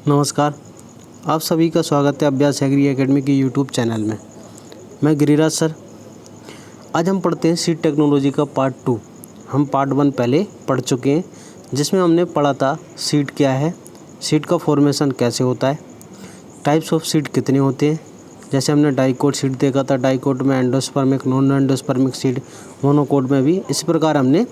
नमस्कार, आप सभी का स्वागत है अभ्यास एग्री एकेडमी की यूट्यूब चैनल में। मैं गिरिराज सर। आज हम पढ़ते हैं सीड टेक्नोलॉजी का पार्ट 2। हम पार्ट 1 पहले पढ़ चुके हैं, जिसमें हमने पढ़ा था सीड क्या है, सीड का फॉर्मेशन कैसे होता है, टाइप्स ऑफ सीड कितने होते हैं। जैसे हमने डाइकोट सीड देखा था, डाइकोट में endospermic, non endospermic seed, monocot में भी इसी प्रकार हमने।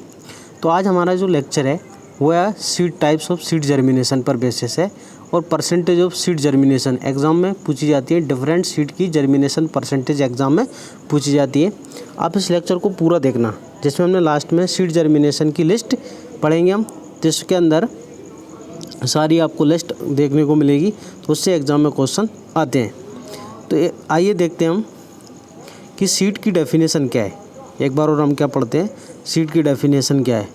तो आज हमारा जो लेक्चर है वो है seed types of seed germination पर बेसिस है और percentage of seed germination exam में पूछी जाती है। डिफरेंट सीड की जर्मिनेशन परसेंटेज एग्जाम में पूछी जाती है। आप इस लेक्चर को पूरा देखना, जिसमें हमने लास्ट में सीड जर्मिनेशन की लिस्ट पढ़ेंगे हम, जिसके अंदर सारी आपको लिस्ट देखने को मिलेगी। तो उससे एग्जाम में क्वेश्चन आते हैं। तो आइए देखते हैं हम कि सीड की डेफिनेशन क्या है। एक बार और हम क्या पढ़ते हैं, सीड की डेफिनेशन क्या है।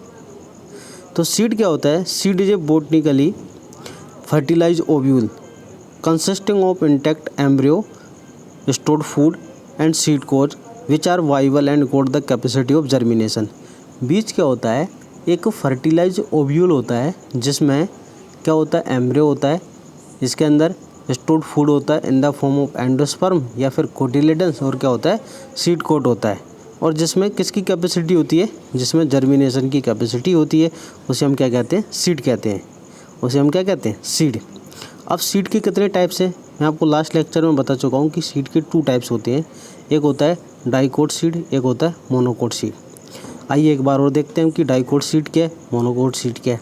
तो सीड क्या होता है? Seed is a botanically fertilized ovule consisting of intact embryo, stored food and seed coat which are viable and got the capacity of germination. बीज क्या होता है? एक फर्टिलाइज्ड ओव्यूल होता है, जिसमें क्या होता है? एम्ब्रियो होता है, इसके अंदर स्टोर्ड फूड होता है in the form of endosperm या फिर कोटिलेडन्स, और क्या होता है? सीड कोट होता है। और जिसमें किसकी कैपेसिटी होती है? जिसमें जर्मिनेशन की कैपेसिटी होती है, उसे हम क्या कहते हैं? सीड कहते हैं। उसे हम क्या कहते हैं? सीड। अब सीड के कितने टाइप्स हैं? मैं आपको लास्ट लेक्चर में बता चुका हूँ कि सीड के 2 टाइप्स होते हैं। एक होता है डाइकोट सीड, एक होता है मोनोकोट सीड। आइए एक बार और देखते हैं कि डाइकोट सीड क्या है, मोनोकोट सीड क्या है।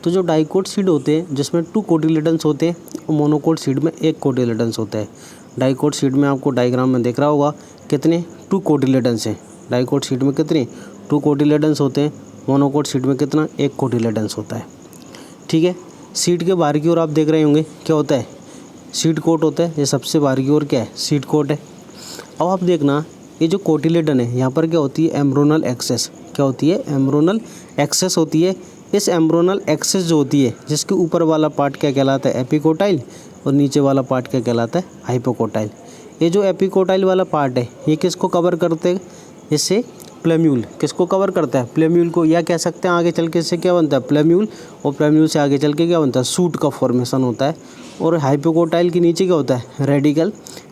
तो जो डाइकोट सीड होते हैं, जिसमें 2 कोटिलेडन्स होते हैं, और मोनोकोट सीड में 1 कोटिलेडन्स होता है। डाइकोट सीड में आपको डायग्राम में दिख रहा होगा कितने 2 कोटिलेडन्स हैं। डाइकोट सीड में कितने 2 कोटिलेडन्स होते हैं। मोनोकोट सीड में कितना? 1 कोटिलेडन्स होता है। ठीक है। सीड के बाहर की ओर आप देख रहे होंगे क्या होता है? सीड कोट होता है। ये सबसे बाहर की ओर क्या है? सीड कोट है। अब आप देखना, ये जो कोटिलेडन है, यहाँ पर क्या होती है? Embryonal axis. क्या होती है? एम्ब्रोनल एक्सेस होती है। इस एम्ब्रोनल एक्सेस जो होती है, जिसके ऊपर वाला पार्ट क्या कहलाता है? एपिकोटाइल, और नीचे वाला पार्ट क्या कहलाता है? हाइपोकोटाइल। ये जो एपिकोटाइल वाला पार्ट है, ये किसको कवर करते हैं? इससे प्लेम्यूल। किसको कवर करता है? प्लेम्यूल को। या कह सकते हैं आगे चल के इससे क्या बनता है? प्लेम्यूल। और प्लेम्यूल से आगे चल के क्या बनता है? सूट का फॉर्मेशन होता है। और हाइपोकोटाइल के नीचे क्या होता है? रेडिकल।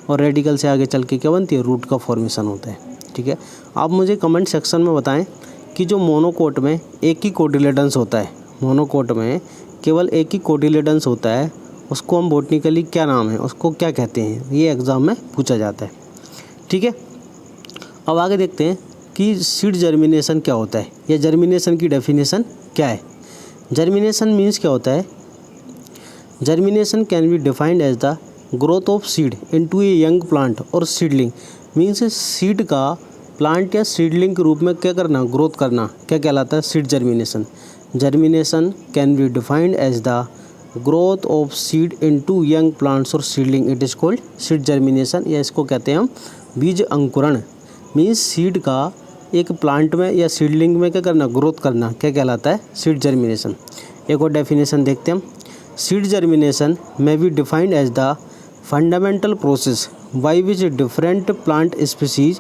और रेडिकल से आगे चल के क्या बनती है? रूट का फॉर्मेशन होता है। ठीक है। आप मुझे कमेंट सेक्शन में बताएं कि जो मोनोकोट में एक ही कोटिलेडन्स होता है, मोनोकोट में केवल एक ही कोटिलेडन्स होता है, उसको हम बोटनिकली क्या नाम है, उसको क्या कहते हैं? ये एग्ज़ाम में पूछा जाता है। ठीक है। अब आगे देखते हैं कि सीड जर्मिनेशन क्या होता है, या जर्मिनेशन की डेफिनेशन क्या है। जर्मिनेशन मीन्स क्या होता है? Germination can be defined as the growth of seed into a young plant और सीडलिंग। मीन्स सीड का प्लांट या सीडलिंग के रूप में क्या करना? ग्रोथ करना, क्या कहलाता है? Seed germination. Germination can be defined as the growth of seed into young plants और seedling, it is called seed germination, या इसको कहते हैं हम बीज अंकुरण। मीन्स सीड का एक प्लांट में या सीडलिंग में क्या करना? ग्रोथ करना, क्या कहलाता है? Seed germination. एक और डेफिनेशन देखते हैं हम। Seed germination may be defined as the fundamental process by which different plant species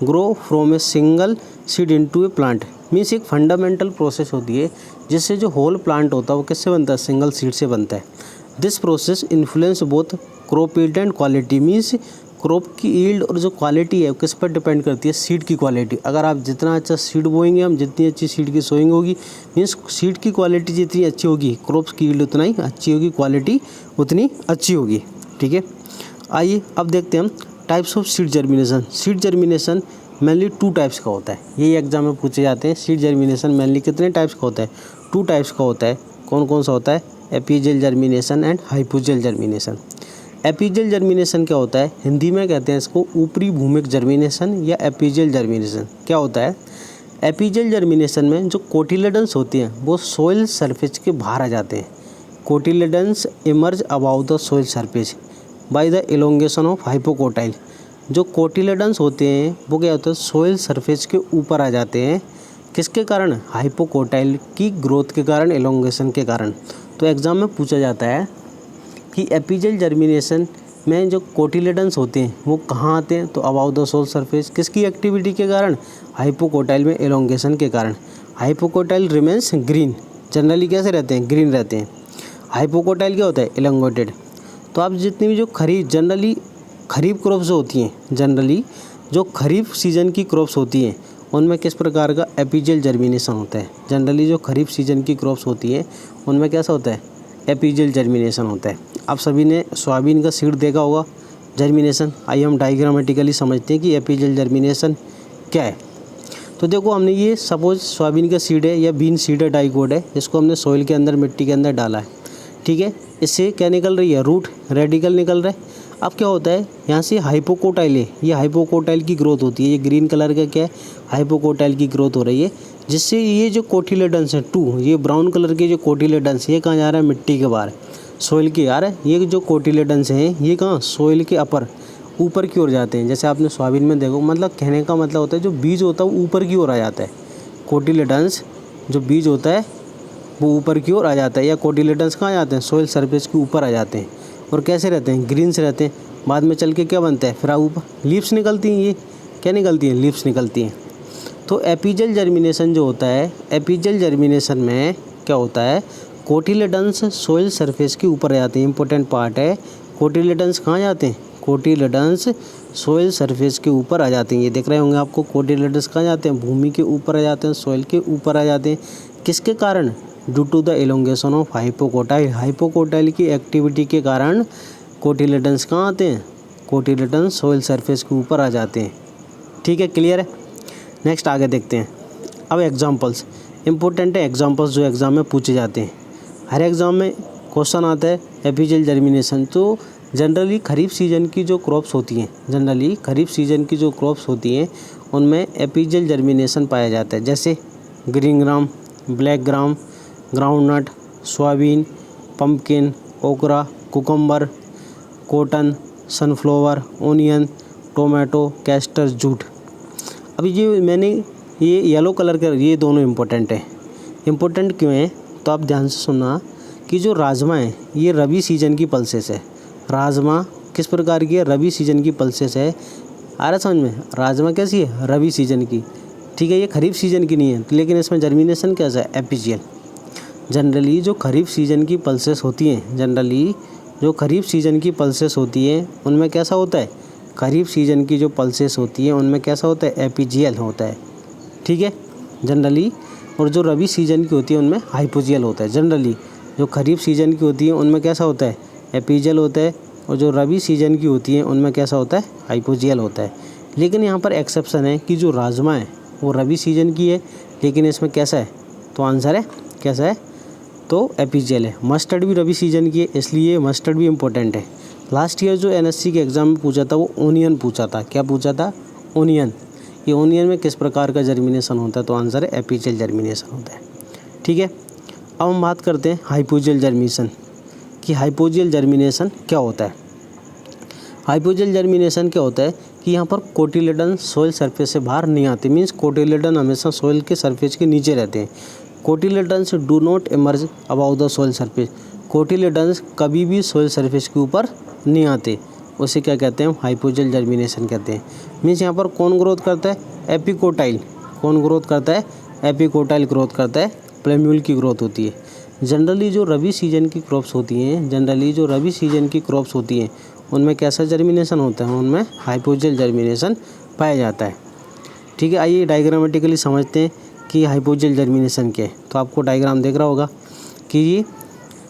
grow from a single seed into a plant. Means एक फंडामेंटल प्रोसेस होती है, जिससे जो होल प्लांट होता है वो किससे बनता है? सिंगल सीड से बनता है। This process influence both crop yield and quality. Means crop की यील्ड और जो क्वालिटी है किस पर डिपेंड करती है? सीड की क्वालिटी। अगर आप जितना अच्छा सीड बोएंगे, हम जितनी अच्छी सीड की सोइंग होगी, मीन्स सीड की क्वालिटी जितनी अच्छी होगी, क्रॉप्स की यील्ड उतना ही अच्छी होगी, क्वालिटी उतनी अच्छी होगी। ठीक है। आइए अब देखते हैं हम types of seed germination. Seed germination mainly 2 types का होता है। यही एग्जाम में पूछे जाते हैं। सीड जर्मिनेशन मेनली कितने टाइप्स का होता है? 2 टाइप्स का होता है। कौन कौन सा होता है? एपिजियल germination and hypogeal germination. एपिजियल germination क्या होता है? हिंदी में कहते हैं इसको ऊपरी भूमिक जर्मिनेशन या एपिजियल जर्मिनेशन। क्या होता है? एपिजियल जर्मिनेशन में जो कोटिलेडन्स होती हैं वो सोइल सरफेस के बाहर आ जाते हैं। Cotyledons emerge about the soil surface by the elongation of hypocotyl. जो कोटिलेडन्स होते हैं वो क्या होता है? सोइल सरफेस के ऊपर आ जाते हैं। किसके कारण? हाइपोकोटाइल की ग्रोथ के कारण, एलोंगेशन के कारण। तो एग्ज़ाम में पूछा जाता है कि एपिजियल जर्मिनेशन में जो कोटिलेडन्स होते हैं वो कहाँ आते हैं? तो अबाउ द सोइल सरफेस। किसकी एक्टिविटी के कारण? हाइपोकोटाइल में एलोंगेशन के कारण। Hypocotyl remains green. जनरली कैसे रहते हैं? ग्रीन रहते हैं। हाइपोकोटाइल क्या होता है, इलॉन्गेटेड। तो आप जितनी भी जो जनरली खरीफ क्रॉप्स होती हैं, जनरली जो खरीफ सीज़न की क्रॉप्स होती हैं उनमें किस प्रकार का एपीजियल जर्मिनेशन होता है। जनरली जो खरीफ सीज़न की क्रॉप्स होती हैं उनमें कैसा होता है, एपीजियल जर्मिनेशन होता है। आप सभी ने सोयाबीन का सीड देखा होगा, जर्मिनेशन। आइए हम डायग्रामेटिकली समझते हैं कि एपीजियल जर्मिनेशन क्या है। तो देखो, हमने ये सपोज सोयाबीन का सीड है या बीन सीड है, डाइकोट है, इसको हमने सॉइल के अंदर, मिट्टी के अंदर डाला है, ठीक है। इससे क्या निकल रही है, रूट रेडिकल निकल रहा है। अब क्या होता है, यहाँ से हाइपोकोटाइल है, ये हाइपोकोटाइल की ग्रोथ होती है। ये ग्रीन कलर का क्या है, हाइपोकोटाइल की ग्रोथ हो रही है, जिससे ये जो कोटिलेडन्स है 2, ये ब्राउन कलर के जो कोटिलेडन्स, ये कहाँ जा रहा है, मिट्टी के बाहर, सॉइल के आ रहा है। ये जो कोटिलेडन्स हैं ये कहाँ, सॉइल के ऊपर की ओर जाते हैं। जैसे आपने सोयाबीन में देखो, मतलब कहने का मतलब होता है जो बीज होता है वो ऊपर की ओर आ जाता है। कोटिलेडन्स जो बीज होता है वो ऊपर की ओर आ जाता है, या कोटिलेडन्स कहाँ जाते हैं, सॉइल सरफेस के ऊपर आ जाते हैं। और कैसे रहते हैं, ग्रीन से रहते हैं। बाद में चल के क्या बनता है, फिर ऊपर लीव्स निकलती हैं। ये क्या निकलती हैं, लीव्स निकलती हैं। तो एपीजियल जर्मिनेशन जो होता है, एपीजियल जर्मिनेशन में क्या होता है, कोटिलेडन्स सॉइल सरफेस के ऊपर आ जाते हैं। इंपॉर्टेंट पार्ट है, कोटिलेडन्स कहाँ जाते हैं, कोटिलेडन्स सॉइल सरफेस के ऊपर आ जाते हैं। ये देख रहे होंगे आपको, कोटिलेडन्स कहाँ जाते हैं, भूमि के ऊपर आ जाते हैं, सॉइल के ऊपर आ जाते हैं। किसके कारण, due to the elongation of hypocotyl. Hypocotyl की एक्टिविटी के कारण कोटिलेडन्स कहाँ आते हैं, कोटिलेडन्स सॉइल सरफेस के ऊपर आ जाते हैं। ठीक है, क्लियर है। नेक्स्ट आगे देखते हैं। अब एग्जांपल्स इंपॉर्टेंट है, एग्जांपल्स जो एग्ज़ाम में पूछे जाते हैं। हर एग्ज़ाम में क्वेश्चन आता है एपीजियल जर्मिनेशन। तो जनरली खरीफ सीजन की जो क्रॉप्स होती हैं, जनरली खरीफ सीजन की जो क्रॉप्स होती हैं उनमें एपीजियल जर्मिनेशन पाया जाता है। जैसे green gram, black gram, groundnut, soybean, pumpkin, okra, cucumber, cotton, sunflower, onion, tomato, castor, jute. अभी ये मैंने ये येलो कलर का, ये दोनों इम्पोर्टेंट है। इम्पोर्टेंट क्यों है, तो आप ध्यान से सुनना कि जो राजमा है ये रबी सीजन की पल्सेस है। राजमा किस प्रकार की है, रबी सीजन की पल्सेस है। आ रहा समझ में, राजमा कैसी है, रबी सीजन की, ठीक है। ये खरीफ सीजन की नहीं है, लेकिन इसमें जर्मिनेशन कैसा है, एपीजियल। जनरली जो खरीफ सीजन की पल्सेस होती हैं, जनरली जो खरीफ सीजन की पल्सेस होती हैं उनमें कैसा होता है, खरीफ सीजन की जो पल्सेस होती हैं उनमें कैसा होता है, एपीजियल होता है, ठीक है, जनरली। और जो रबी सीजन की होती है उनमें हाइपोजियल होता है। जनरली जो खरीफ सीजन की होती है उनमें कैसा होता है, एपीजियल होता है, और जो रबी सीजन की होती है उनमें कैसा होता है, हाइपोजियल होता है। लेकिन यहाँ पर एक्सेप्शन है कि जो राजमा है वो रबी सीजन की है, लेकिन इसमें कैसा है, तो आंसर है कैसा है, तो एपीजियल है। मस्टर्ड भी रबी सीजन की है, इसलिए मस्टर्ड भी इम्पोर्टेंट है। लास्ट ईयर जो एनएससी के एग्ज़ाम में पूछा था वो ओनियन पूछा था। क्या पूछा था, ओनियन। ये ओनियन में किस प्रकार का जर्मिनेशन होता है, तो आंसर है एपीजियल जर्मिनेशन होता है, ठीक है। अब हम बात करते हैं हाइपोजियल जर्मिनेशन कि हाइपोजियल जर्मिनेशन क्या होता है। हाइपोजियल जर्मिनेशन क्या होता है कि यहाँ पर कोटिलेडन सॉइल सरफेस से बाहर नहीं आते। मीन्स कोटिलेडन हमेशा सॉइल के सरफेस के नीचे रहते हैं। Cotyledons do not emerge about the soil surface. Cotyledons कभी भी सॉइल सरफेस के ऊपर नहीं आते, उसे क्या कहते हैं, हाइपोजियल जर्मिनेशन कहते हैं। मीन्स यहाँ पर कौन ग्रोथ करता है, एपिकोटाइल। कौन ग्रोथ करता है, एपिकोटाइल ग्रोथ करता है, प्लेम्यूल की ग्रोथ होती है। जनरली जो रबी सीजन की क्रॉप्स होती हैं, जनरली जो रबी सीजन की क्रॉप्स होती हैं उनमें कैसा जर्मिनेशन होता है, उनमें हाइपोजियल जर्मिनेशन पाया जाता है, ठीक है। आइए डायग्रामेटिकली समझते हैं कि हाइपोजियल जर्मिनेशन क्या है। तो आपको डायग्राम देख रहा होगा कि ये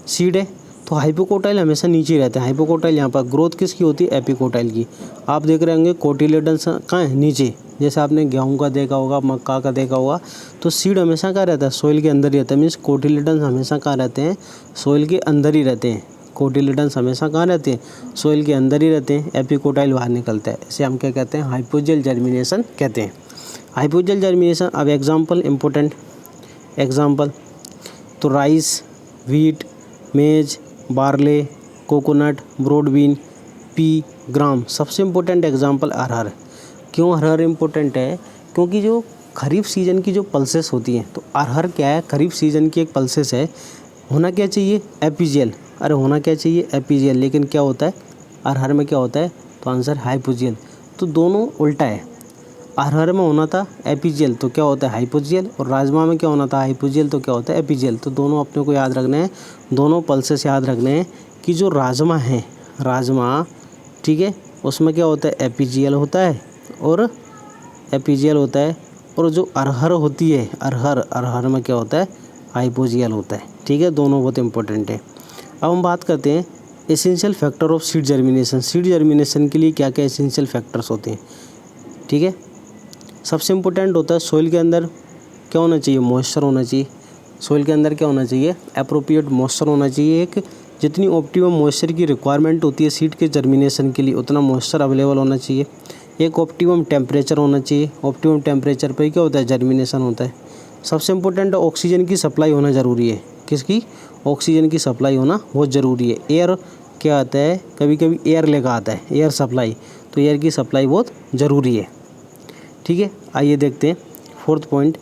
सीड है, तो हाइपोकोटाइल हमेशा नीचे रहता है। हाइपोकोटाइल यहाँ पर ग्रोथ किसकी होती है, एपिकोटाइल की। आप देख रहे होंगे कोटिलेडन्स कहाँ है, नीचे। जैसे आपने गेहूं का देखा होगा, मक्का का देखा होगा, तो सीड हमेशा कहाँ रहता है, सॉइल के अंदर ही रहता है। मीन्स कोटिलेडन्स हमेशा कहाँ रहते हैं, सॉइल के अंदर ही रहते हैं। कोटिलेडन्स हमेशा कहाँ रहते हैं, सॉइल के अंदर ही रहते हैं। एपिकोटाइल बाहर निकलता है, इसे हम क्या कहते हैं, हाइपोजियल जर्मिनेशन कहते हैं। हाइपोजियल जर्मिनेशन, अब एग्जाम्पल इम्पोर्टेंट एग्जाम्पल, तो rice, wheat, maize, barley, coconut, broad bean, pea, gram. सबसे इम्पोर्टेंट एग्जाम्पल अरहर। क्यों अरहर इम्पोर्टेंट है, क्योंकि जो खरीफ सीजन की जो पल्सेस होती हैं, तो अरहर क्या है, खरीफ सीजन की एक पल्सेस है। होना क्या चाहिए, एपीजियल। अरे होना क्या चाहिए, एपीजियल, लेकिन क्या होता है अरहर में, क्या होता है, तो आंसर हाइपोजियल। तो दोनों उल्टा है। अरहर में होना था एपीजियल, तो क्या होता है हाइपोजियल, और राजमा में क्या होना था हाइपोजियल, तो क्या होता है एपीजियल। तो दोनों अपने को याद रखने हैं, दोनों पल्सेस याद रखने हैं कि जो राजमा है, राजमा ठीक है, उसमें क्या होता है एपीजियल होता है और एपीजियल होता है, और जो अरहर होती है अरहर में क्या होता है हाइपोजियल होता है। ठीक है, दोनों बहुत इंपॉर्टेंट है। अब हम बात करते हैं essential factor of seed germination. Seed germination के लिए क्या क्या एसेंशियल फैक्टर्स होते हैं। ठीक है, सबसे इम्पोर्टेंट होता है सॉइल के अंदर क्या होना चाहिए, मॉइस्चर होना चाहिए। सॉइल के अंदर क्या होना चाहिए, एप्रोप्रिएट मॉइस्चर होना चाहिए। एक जितनी ऑप्टिमम मॉइस्चर की रिक्वायरमेंट होती है सीड के जर्मिनेशन के लिए, उतना मॉइस्चर अवेलेबल होना चाहिए। एक ऑप्टिमम टेम्परेचर होना चाहिए, ऑप्टिमम टेम्परेचर पर क्या होता है जर्मिनेशन होता है। सबसे इम्पोर्टेंट ऑक्सीजन की सप्लाई होना ज़रूरी है। किसकी, ऑक्सीजन की सप्लाई होना बहुत ज़रूरी है। एयर क्या आता है, कभी कभी एयर लेकर आता है, एयर सप्लाई, तो एयर की सप्लाई बहुत ज़रूरी है। ठीक है, आइए देखते हैं fourth point,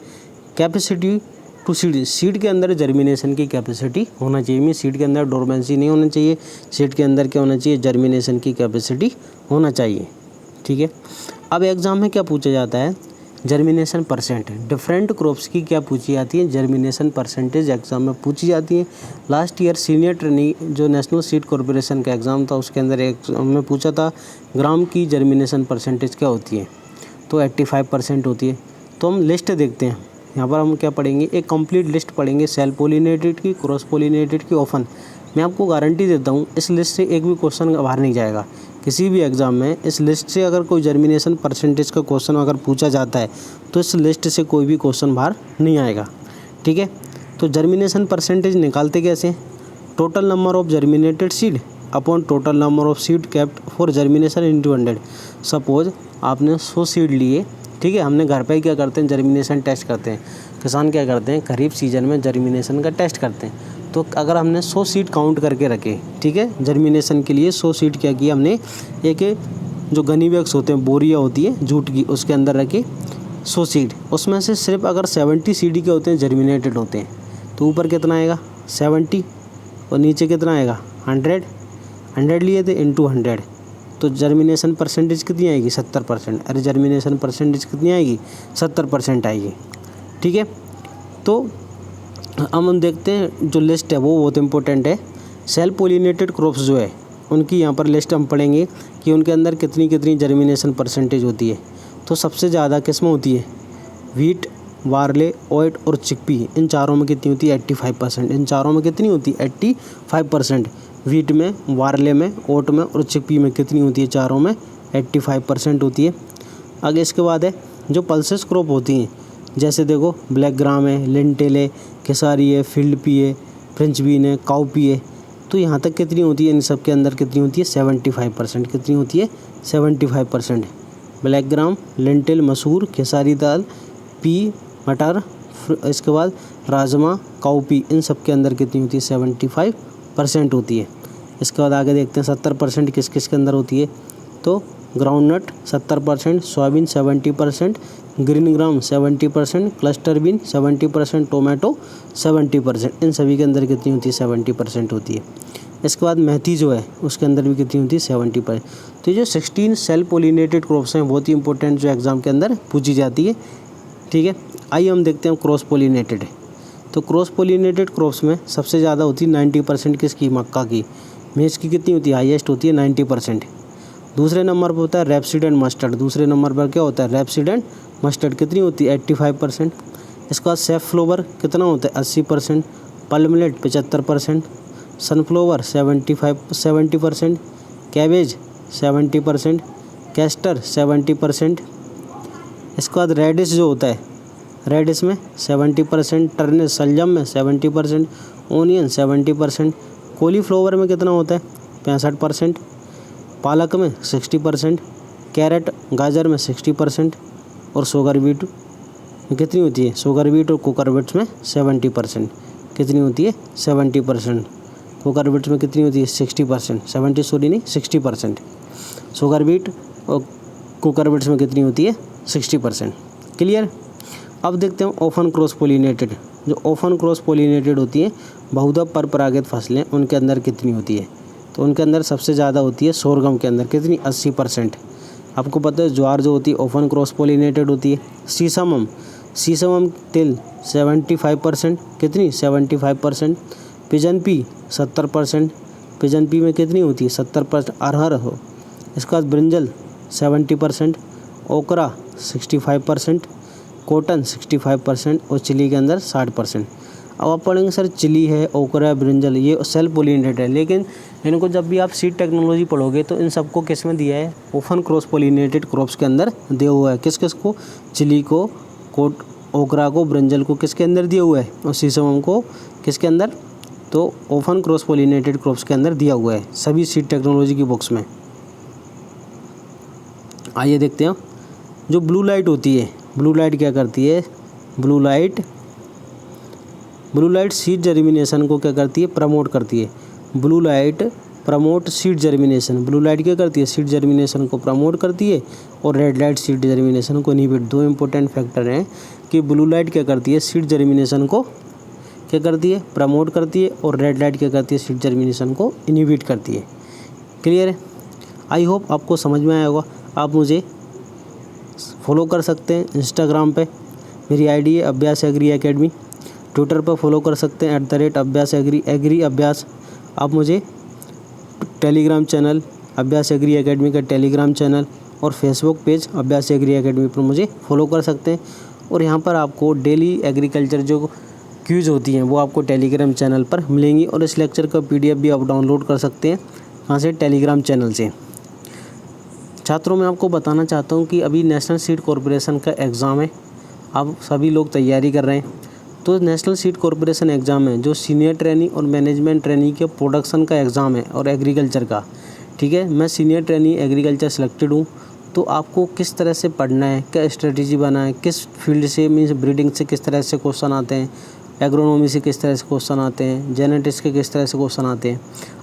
capacity to seed. Seed के अंदर जर्मिनेशन की कैपेसिटी होना चाहिए। मीन सीड के अंदर डोरमेंसी नहीं होना चाहिए, सीड के अंदर क्या होना चाहिए जर्मिनेशन की कैपेसिटी होना चाहिए। ठीक है, अब एग्ज़ाम में क्या पूछा जाता है, जर्मिनेशन परसेंट। डिफरेंट क्रॉप्स की क्या पूछी जाती है, जर्मिनेशन परसेंटेज एग्ज़ाम में पूछी जाती है। लास्ट ईयर सीनियर ट्रेनिंग जो नेशनल सीड कॉर्पोरेशन का एग्ज़ाम था, उसके अंदर एग्जाम में पूछा था ग्राम की जर्मिनेशन परसेंटेज क्या होती है, तो 85% होती है। तो हम लिस्ट देखते हैं, यहाँ पर हम क्या पढ़ेंगे, एक कंप्लीट लिस्ट पढ़ेंगे सेल्फ पोलिनेटेड की, क्रॉस पोलिनेटेड की, ऑफन। मैं आपको गारंटी देता हूँ इस लिस्ट से एक भी क्वेश्चन बाहर नहीं जाएगा किसी भी एग्ज़ाम में। इस लिस्ट से अगर कोई जर्मिनेशन परसेंटेज का क्वेश्चन अगर पूछा जाता है तो इस लिस्ट से कोई भी क्वेश्चन बाहर नहीं आएगा। ठीक है, तो जर्मिनेशन परसेंटेज निकालते कैसे, total number of germinated seed upon total number of seed kept for germination into 100। Suppose आपने 100 सीड लिए, ठीक है, हमने घर पे ही क्या करते हैं जर्मिनेशन टेस्ट करते हैं। किसान क्या करते हैं खरीफ सीजन में जर्मिनेशन का टेस्ट करते हैं। तो अगर हमने 100 सीड काउंट करके रखे, ठीक है, जर्मिनेशन के लिए 100 सीड क्या किया हमने, एक जो गनी बैग्स होते हैं, बोरियाँ होती है जूट की, उसके अंदर रखे 100 सीड। उसमें से सिर्फ अगर 70 सीड के होते हैं जर्मिनेटेड होते हैं, तो ऊपर कितना आएगा 70, और नीचे कितना आएगा 100 लिए थे इंटू 100, तो जर्मिनेशन परसेंटेज कितनी आएगी 70%। अरे जर्मिनेशन परसेंटेज कितनी आएगी 70% आएगी। ठीक है, तो अब हम देखते हैं जो लिस्ट है वो बहुत इंपॉर्टेंट है। सेल्फ पोलिनेटेड क्रॉप्स जो है उनकी यहाँ पर लिस्ट हम पढ़ेंगे कि उनके अंदर कितनी कितनी जर्मिनेशन परसेंटेज होती है। तो सबसे ज़्यादा किस्में होती है वीट, बार्ले, ओट और चिकपी। इन चारों में कितनी होती है 85%। इन चारों में कितनी होती है 85%। वीट में, बार्ले में, ओट में और चिकपी में कितनी होती है, चारों में 85% होती है। आगे इसके बाद है जो पल्सेस क्रॉप होती हैं, जैसे देखो ब्लैक ग्राम है, लेंटिल है, केसारी है, फील्ड पी है, फ्रेंच बीन है, काउ पी है। तो यहाँ तक कितनी होती है, इन सब के अंदर कितनी होती है 75%। कितनी होती है 75%। ब्लैक ग्राम, लेंटिल, मसूर, केसारी दाल, पी, मटर, इसके बाद राजमा, काउ पी, इन सब के अंदर कितनी होती है 75% होती है। इसके बाद आगे देखते हैं 70% किस किस के अंदर होती है। तो groundnut 70%, soybean 70%, green gram 70%, cluster bean 70%, tomato 70%। इन सभी के अंदर कितनी होती है 70% होती है। इसके बाद मेथी जो है उसके अंदर भी कितनी होती है 70%। तो ये जो 16 सेल्फ पोलिनेटेड क्रॉप्स हैं बहुत ही इंपॉर्टेंट जो एग्ज़ाम के अंदर पूछी जाती है। ठीक है, आइए हम देखते हैं क्रॉस पोलिनेटेड। तो क्रॉस पोलिनेटेड क्रॉप्स में सबसे ज़्यादा होती है 90% किसकी, मक्का की। मेज की कितनी होती है, हाईएस्ट होती है 90%। दूसरे नंबर पर होता है रेपसीड एंड मस्टर्ड। दूसरे नंबर पर क्या होता है रेपसीड एंड मस्टर्ड, कितनी होती है 85%। इसके बाद सेफ्लोवर कितना होता है 80%, पल्मलेट 75%, सनफ्लावर 70%, कैबेज 70%, कैस्टर 70%। इसके बाद रेडिश जो होता है, रेडिश में 70%, टर्निप सलजम में 70%, ओनियन 70%, कॉलीफ्लावर में कितना होता है 65%, पालक में 60%, कैरेट गाजर में 60% और शुगर बीट में कितनी होती है, शुगर बीट और कुकर बीट्स में 70%। कितनी होती है 70%। कुकर बीट्स में कितनी होती है 60%, 60%। शुगर बीट और कुकर बीट्स में कितनी होती है 60%। क्लियर। अब देखते हैं ऑफन क्रॉस पोलिनेटेड। जो ऑफन क्रॉस पोलिनेटेड होती है बहुधा परपरागित फसलें, उनके अंदर कितनी होती है, तो उनके अंदर सबसे ज़्यादा होती है सोरगम के अंदर कितनी 80%। आपको पता है ज्वार जो होती है ऑफन क्रॉस पोलिनेटेड होती है। सीसमम तिल 75%, कितनी 75%। पिजन पी 70%, पिजन पी में कितनी होती है 70%। अरहर हो, इसका ब्रिंजल 70%, ओकरा 65%, कॉटन 65% और चिली के अंदर 60%। अब आप पढ़ेंगे सर चिली है, ओकरा, ब्रिंजल ये सेल्फ पोलिनेटेड है, लेकिन इनको जब भी आप सीड टेक्नोलॉजी पढ़ोगे तो इन सबको किस में दिया है, ओपन क्रॉस पोलिनेटेड क्रॉप्स के अंदर दिया हुआ है। किस किस को, चिली को, ओकरा को, ब्रिंजल को किसके अंदर दिया हुआ है, और सीसमम को किसके अंदर, तो ओपन क्रॉस पोलिनेटेड क्रॉप्स के अंदर दिया हुआ है सभी सीड टेक्नोलॉजी की बुक्स में। आइए देखते हैं जो ब्लू लाइट होती है, ब्लू लाइट क्या करती है, ब्लू लाइट सीड जर्मिनेशन को क्या करती है, प्रमोट करती है। Blue light promote seed germination, blue light क्या करती है, सीड जर्मिनेशन को प्रमोट करती है, और रेड लाइट सीड जर्मिनेशन को इनहिबिट। दो इंपॉर्टेंट फैक्टर हैं कि ब्लू लाइट क्या करती है, सीड जर्मिनेशन को क्या करती है, प्रमोट करती है, और रेड लाइट क्या करती है, सीड जर्मिनेशन को इनहिबिट करती है। क्लियर है? आई होप आपको समझ में आया होगा। आप मुझे फॉलो कर सकते हैं इंस्टाग्राम पे, मेरी आईडी है अभ्यास एग्री एकेडमी। ट्विटर पर फॉलो कर सकते हैं @अभ्यास एग्री अभ्यास। आप मुझे टेलीग्राम चैनल अभ्यास एग्री एकेडमी का टेलीग्राम चैनल और फेसबुक पेज अभ्यास एग्री एकेडमी पर मुझे फॉलो कर सकते हैं। और यहाँ पर आपको डेली एग्रीकल्चर जो क्यूज होती हैं वो आपको टेलीग्राम चैनल पर मिलेंगी, और इस लेक्चर का PDF भी आप डाउनलोड कर सकते हैं कहाँ से, टेलीग्राम चैनल से। छात्रों मैं आपको बताना चाहता हूँ कि अभी नेशनल सीड कॉरपोरेशन का एग्ज़ाम है, आप सभी लोग तैयारी कर रहे हैं। तो नेशनल सीड कॉरपोरेशन एग्ज़ाम है जो सीनियर ट्रेनी और मैनेजमेंट ट्रेनी के प्रोडक्शन का एग्ज़ाम है और एग्रीकल्चर का। ठीक है, मैं सीनियर ट्रेनी एग्रीकल्चर सिलेक्टेड हूँ। तो आपको किस तरह से पढ़ना है, क्या स्ट्रेटेजी बनाए, किस फील्ड से, मीन्स ब्रीडिंग से किस तरह से क्वेश्चन आते हैं, एग्रोनॉमी से किस तरह से क्वेश्चन आते हैं, जेनेटिक्स के किस तरह से क्वेश्चन आते हैं,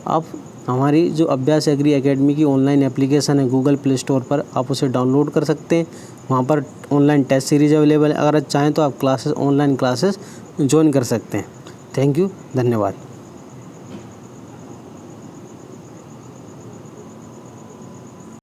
आप हमारी जो अभ्यास एग्री एकेडमी की ऑनलाइन एप्लीकेशन है गूगल प्ले स्टोर पर, आप उसे डाउनलोड कर सकते हैं। वहाँ पर ऑनलाइन टेस्ट सीरीज अवेलेबल है। अगर आप चाहें तो आप ऑनलाइन क्लासेस ज्वाइन कर सकते हैं। थैंक यू, धन्यवाद।